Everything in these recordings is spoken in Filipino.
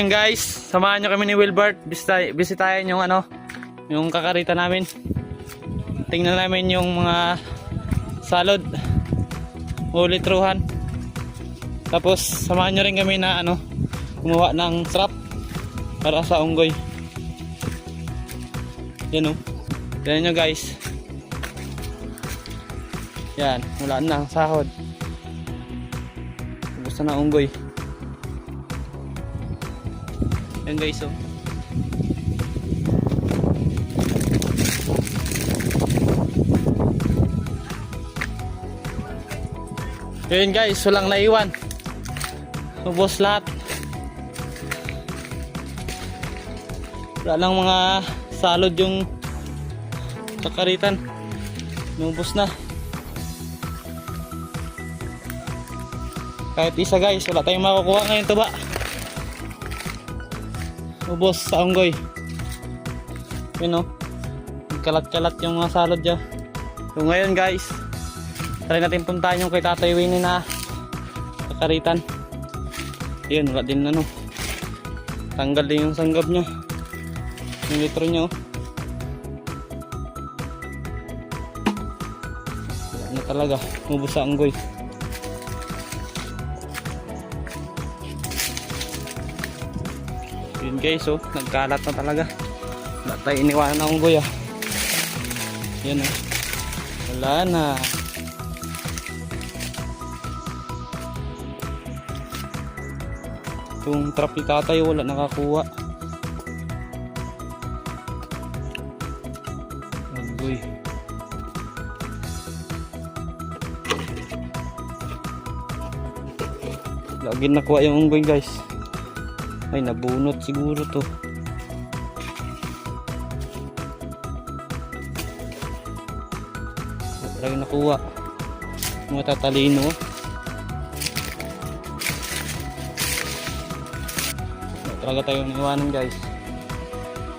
Ayan guys, samahan nyo kami ni Wilbert. Bisitahin yung yung kakarita namin. Tingnan namin yung mga salod, ulitruhan. Tapos samahan nyo rin kami na gumawa ng trap para sa unggoy. Yan o. Tingnan nyo guys. Yan, wala na ang sahod. Gusto na unggoy. Yan guys oh. Yan guys, walang naiwan. Ubos lahat. Wala lang mga salod yung kakaritan. Ubos na. Kahit isa guys, wala tayong makukuha ngayon tuba. Ubos sa unggoy. Yun o. Kalat-kalat yung mga salad dyan. So ngayon guys, try natin puntahan yung kay Tatay Winnie na kakaritan. Yun, wala din tanggal din yung sanggab nya. Yung litro nya o. Wala na talaga. Ubos sa unggoy. Yun guys oh, nagkalat na talaga. Wala tayo iniwanan ng unggoy ah. Yan oh. Wala na. Itong trap ni Tatay wala nakakuha. Unggoy. Lagi nakuha yung unggoy guys. Ay, nabunot siguro to. Lagi nakuha. Mga tatalino. Talaga tayo niwanan guys.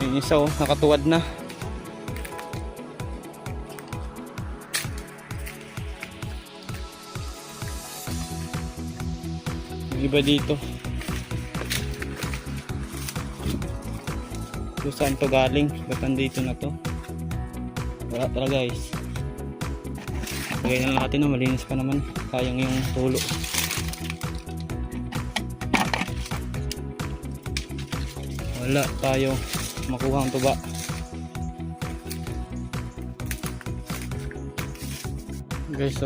Yung isa oh, nakatuwad na. Yung iba dito. Kung saan to galing? Ba't nandito na to? Wala talaga guys. Lagay na natin malinis pa naman. Sayang yung tulo. Wala tayo makuha ang tuba. Guys,